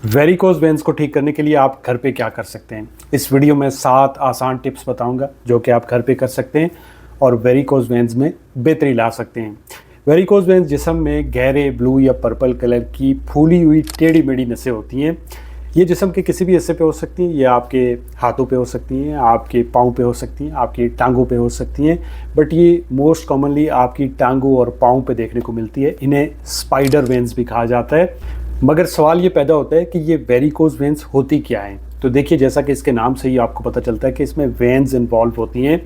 Varicose veins को ठीक करने के लिए आप घर पे क्या कर सकते हैं। इस वीडियो में 7 आसान टिप्स बताऊंगा जो कि आप घर पे कर सकते हैं और वेरिकोज वेन्स में बेहतरी ला सकते हैं। वेरिकोज वेन्स जिस्म में गहरे ब्लू या पर्पल कलर की फूली हुई टेढ़ी मेढ़ी नसें होती हैं। ये जिस्म के किसी भी हिस्से पे हो सकती हैं, ये आपके हाथों पे हो सकती हैं, आपके पाँव पे हो सकती हैं, आपकी टांगों पे हो सकती हैं, बट ये मोस्ट कॉमनली आपकी टांगों और पाँव पे देखने को मिलती है। इन्हें स्पाइडर वेन्स भी कहा जाता है। मगर सवाल ये पैदा होता है कि ये वेरिकोज वेन्स होती क्या हैं। तो देखिए, जैसा कि इसके नाम से ही आपको पता चलता है कि इसमें वेन्स इन्वॉल्व होती हैं।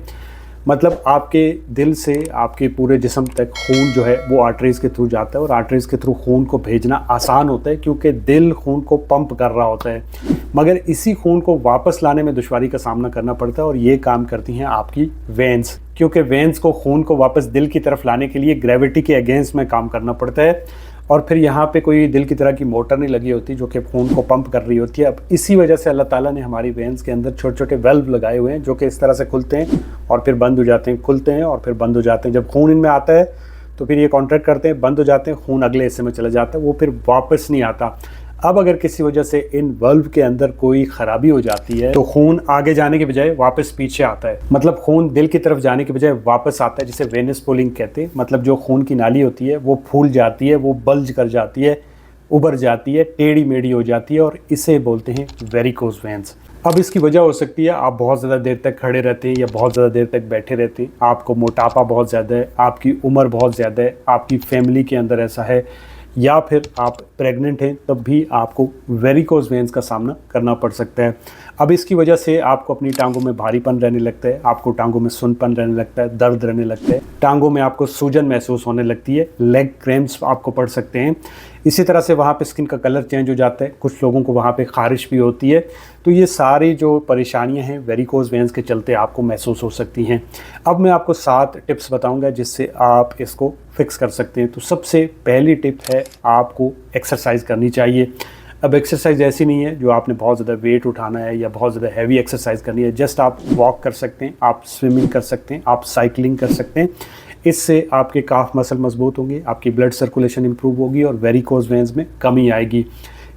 मतलब आपके दिल से आपके पूरे जिस्म तक खून जो है वो आर्टरीज़ के थ्रू जाता है और आर्टरीज़ के थ्रू खून को भेजना आसान होता है क्योंकि दिल खून को पंप कर रहा होता है। मगर इसी खून को वापस लाने में दुश्वारी का सामना करना पड़ता है और ये काम करती हैं आपकी वेन्स, क्योंकि वेन्स को खून को वापस दिल की तरफ लाने के लिए ग्रेविटी के अगेंस्ट में काम करना पड़ता है। और फिर यहाँ पे कोई दिल की तरह की मोटर नहीं लगी होती जो कि खून को पंप कर रही होती है। अब इसी वजह से अल्लाह ताला ने हमारी वेन्स के अंदर छोटे छोटे वेल्व लगाए हुए हैं जो कि इस तरह से खुलते हैं और फिर बंद हो जाते हैं, खुलते हैं और फिर बंद हो जाते हैं। जब खून इनमें आता है तो फिर ये कॉन्ट्रैक्ट करते हैं, बंद हो जाते हैं, खून अगले हिस्से में चला जाता है, वो फिर वापस नहीं आता। अब अगर किसी वजह से इन वल्व के अंदर कोई ख़राबी हो जाती है तो खून आगे जाने के बजाय वापस पीछे आता है। मतलब खून दिल की तरफ जाने के बजाय वापस आता है, जिसे वेनस पुलिंग कहते हैं। मतलब जो खून की नाली होती है वो फूल जाती है, वो बल्ज कर जाती है, उभर जाती है, टेढ़ी मेढ़ी हो जाती है और इसे बोलते हैं वेरिकोज वेन्स। अब इसकी वजह हो सकती है आप बहुत ज़्यादा देर तक खड़े रहते हैं या बहुत ज़्यादा देर तक बैठे रहते हैं, आपको मोटापा बहुत ज़्यादा है, आपकी उम्र बहुत ज़्यादा है, आपकी फैमिली के अंदर ऐसा है, या फिर आप प्रेग्नेंट हैं तब भी आपको वेरिकोज वेन्स का सामना करना पड़ सकता है। अब इसकी वजह से आपको अपनी टांगों में भारीपन रहने लगता है, आपको टांगों में सुनपन रहने लगता है, दर्द रहने लगता है, टांगों में आपको सूजन महसूस होने लगती है, लेग क्रैम्प्स आपको पड़ सकते हैं। इसी तरह से वहाँ पे स्किन का कलर चेंज हो जाता है, कुछ लोगों को वहाँ पे खारिश भी होती है। तो ये सारी जो परेशानियाँ हैं वेरिकोज वेन्स के चलते आपको महसूस हो सकती हैं। अब मैं आपको 7 टिप्स बताऊंगा जिससे आप इसको फिक्स कर सकते हैं। तो सबसे पहली टिप है आपको एक्सरसाइज करनी चाहिए। अब एक्सरसाइज ऐसी नहीं है जो आपने बहुत ज़्यादा वेट उठाना है या बहुत ज़्यादा हैवी एक्सरसाइज करनी है। जस्ट आप वॉक कर सकते हैं, आप स्विमिंग कर सकते हैं, आप साइकिलिंग कर सकते हैं। इससे आपके काफ मसल मजबूत होंगे, आपकी ब्लड सर्कुलेशन इंप्रूव होगी और वेरिकोज वेन्स में कमी आएगी।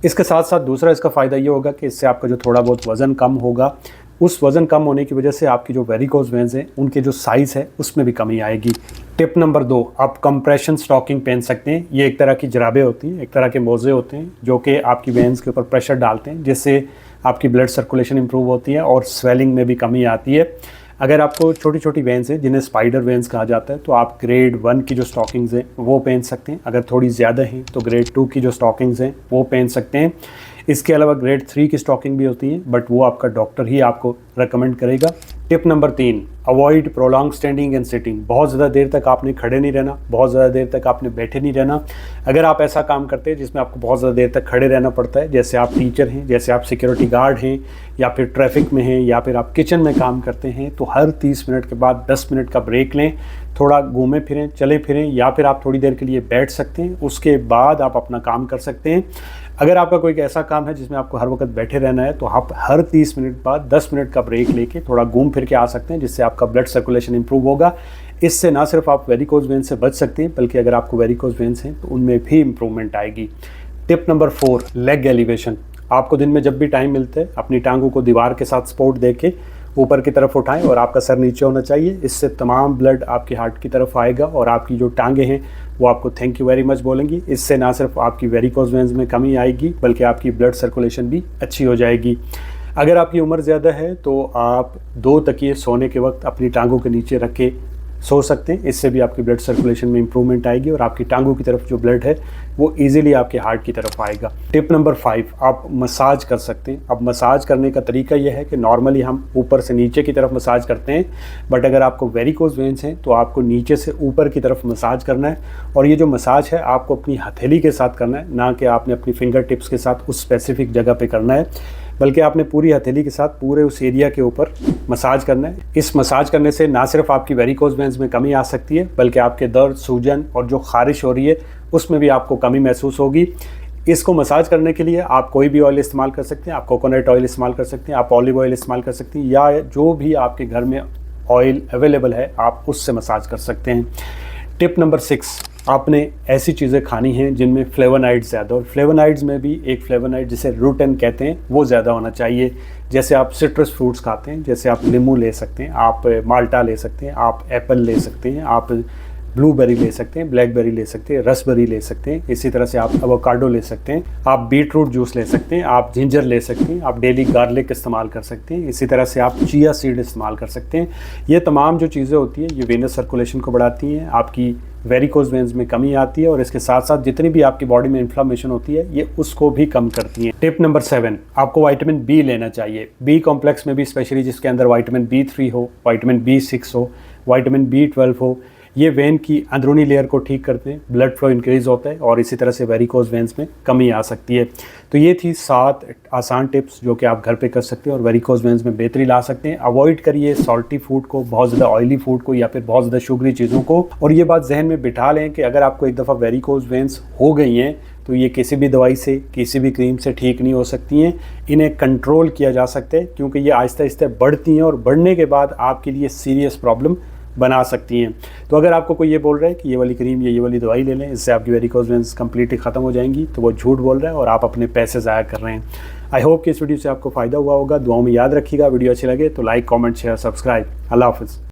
इसके साथ साथ दूसरा इसका फ़ायदा ये होगा कि इससे आपका जो थोड़ा बहुत वज़न कम होगा, उस वज़न कम होने की वजह से आपकी जो वेरिकोज वेन्स हैं उनके जो साइज़ है उसमें भी कमी आएगी। टिप नंबर 2, आप कंप्रेशन स्टॉकिंग पहन सकते हैं। ये एक तरह की जराबें होती हैं, एक तरह के मोज़े होते हैं जो कि आपकी वेन्स के ऊपर प्रेशर डालते हैं, जिससे आपकी ब्लड सर्कुलेशन इंप्रूव होती है और स्वेलिंग में भी कमी आती है। अगर आपको छोटी छोटी वेन्स हैं जिन्हें स्पाइडर वेन्स कहा जाता है तो आप ग्रेड 1 की जो स्टॉकिंग्स हैं वो पहन सकते हैं। अगर थोड़ी ज़्यादा हैं तो ग्रेड 2 की जो स्टॉकिंग्स हैं वो पहन सकते हैं। इसके अलावा ग्रेड 3 की स्टॉकिंग भी होती है, बट वो आपका डॉक्टर ही आपको रेकमेंड करेगा। Tip number 3, avoid prolong standing and sitting. बहुत ज़्यादा देर तक आपने खड़े नहीं रहना, बहुत ज़्यादा देर तक आपने बैठे नहीं रहना। अगर आप ऐसा काम करते हैं जिसमें आपको बहुत ज़्यादा देर तक खड़े रहना पड़ता है, जैसे आप टीचर हैं, जैसे आप सिक्योरिटी गार्ड हैं, या फिर ट्रैफिक में हैं, या फिर आप किचन में काम करते हैं, तो हर 30 मिनट के बाद 10 मिनट का ब्रेक लें, थोड़ा घूमें फिरें, चले फिरें, या फिर आप थोड़ी देर के लिए बैठ सकते हैं, उसके बाद आप अपना काम कर सकते हैं। अगर आपका कोई ऐसा काम है जिसमें आपको हर वक्त बैठे रहना है तो आप हर 30 मिनट बाद 10 मिनट का ब्रेक लेके थोड़ा घूम फिर के आ सकते हैं, जिससे आपका ब्लड सर्कुलेशन इंप्रूव होगा। इससे ना सिर्फ आप वेरिकोज वेन्स से बच सकते हैं बल्कि अगर आपको वेरिकोज वेन्स हैं तो उनमें भी इंप्रूवमेंट आएगी। Tip number 4, leg elevation. आपको दिन में जब भी टाइम मिलता है अपनी टांगों को दीवार के साथ सपोर्ट देके ऊपर की तरफ उठाएं और आपका सर नीचे होना चाहिए। इससे तमाम ब्लड आपके हार्ट की तरफ आएगा और आपकी जो टांगें हैं वो आपको थैंक यू वेरी मच बोलेंगी। इससे ना सिर्फ आपकी वेरिकोज वेन्स में कमी आएगी बल्कि आपकी ब्लड सर्कुलेशन भी अच्छी हो जाएगी। अगर आपकी उम्र ज़्यादा है तो आप 2 तकिए सोने के वक्त अपनी टांगों के नीचे रख के सो सकते हैं। इससे भी आपकी ब्लड सर्कुलेशन में इंप्रूवमेंट आएगी और आपकी टांगों की तरफ जो ब्लड है वो इजीली आपके हार्ट की तरफ आएगा। टिप नंबर 5, आप मसाज कर सकते हैं। अब मसाज करने का तरीका यह है कि नॉर्मली हम ऊपर से नीचे की तरफ मसाज करते हैं, बट अगर आपको वेरिकोज वेन्स हैं तो आपको नीचे से ऊपर की तरफ मसाज करना है। और ये जो मसाज है आपको अपनी हथेली के साथ करना है, ना कि आपने अपनी फिंगर टिप्स के साथ उस स्पेसिफिक जगह पे करना है, बल्कि आपने पूरी हथेली के साथ पूरे उस एरिया के ऊपर मसाज करना है। इस मसाज करने से ना सिर्फ आपकी वेरिकोज वेन्स में कमी आ सकती है बल्कि आपके दर्द, सूजन और जो खारिश हो रही है उसमें भी आपको कमी महसूस होगी। इसको मसाज करने के लिए आप कोई भी ऑयल इस्तेमाल कर सकते हैं, आप कोकोनट ऑयल इस्तेमाल कर सकते हैं, आप ऑलिव ऑयल इस्तेमाल कर सकते हैं, या जो भी आपके घर में ऑयल अवेलेबल है आप उससे मसाज कर सकते हैं। टिप नंबर 6, आपने ऐसी चीज़ें खानी हैं जिनमें फ्लेवोनाइड्स ज़्यादा, और फ्लेवोनाइड्स में भी एक फ्लेवोनाइड जिसे रूटेन कहते हैं वो ज़्यादा होना चाहिए। जैसे आप सिट्रस फ्रूट्स खाते हैं, जैसे आप नींबू ले सकते हैं, आप माल्टा ले सकते हैं, आप एप्पल ले सकते हैं, आप ब्लूबेरी ले सकते हैं, ब्लैकबेरी ले सकते हैं, रसबेरी ले सकते हैं, इसी तरह से आप एवोकाडो ले सकते हैं, आप बीट रूट जूस ले सकते हैं, आप जिंजर ले सकते हैं, आप डेली गार्लिक इस्तेमाल कर सकते हैं, इसी तरह से आप चिया सीड इस्तेमाल कर सकते हैं। ये तमाम जो चीज़ें होती हैं ये वेनस सर्कुलेशन को बढ़ाती हैं, आपकी वेरिकोज वेन्स में कमी आती है, और इसके साथ साथ जितनी भी आपकी बॉडी में इन्फ्लामेशन होती है ये उसको भी कम करती हैं। टिप नंबर 7, आपको विटामिन बी लेना चाहिए। बी कॉम्प्लेक्स में भी स्पेशली जिसके अंदर विटामिन B3 हो, विटामिन B6 हो, विटामिन B12 हो, ये वेन की अंदरूनी लेयर को ठीक करते हैं, ब्लड फ्लो इंक्रीज़ होता है और इसी तरह से वेरिकोज वेन्स में कमी आ सकती है। तो ये थी 7 आसान टिप्स जो कि आप घर पे कर सकते हैं और वेरिकोज वेन्स में बेहतरी ला सकते हैं। अवॉइड करिए सॉल्टी फूड को, बहुत ज़्यादा ऑयली फूड को या फिर बहुत ज़्यादा शुगरी चीज़ों को। और ये बात जहन में बिठा लें कि अगर आपको एक दफ़ा वेरिकोज वेन्स हो गई हैं तो ये किसी भी दवाई से, किसी भी क्रीम से ठीक नहीं हो सकती हैं। इन्हें कंट्रोल किया जा सकता है क्योंकि ये आहिस्ता आहिस्ता बढ़ती हैं और बढ़ने के बाद आपके लिए सीरियस प्रॉब्लम बना सकती हैं। तो अगर आपको कोई ये बोल रहा है कि ये वाली क्रीम या ये वाली दवाई ले लें, इससे आपकी वेरिकोज वेन्स कम्प्लीटली ख़त्म हो जाएंगी, तो वो झूठ बोल रहा है और आप अपने पैसे ज़ाया कर रहे हैं। आई होप कि इस वीडियो से आपको फ़ायदा हुआ होगा। दुआओं में याद रखिएगा। वीडियो अच्छी लगे तो लाइक, कमेंट, शेयर, सब्सक्राइब। अल्लाह हाफ़िज़।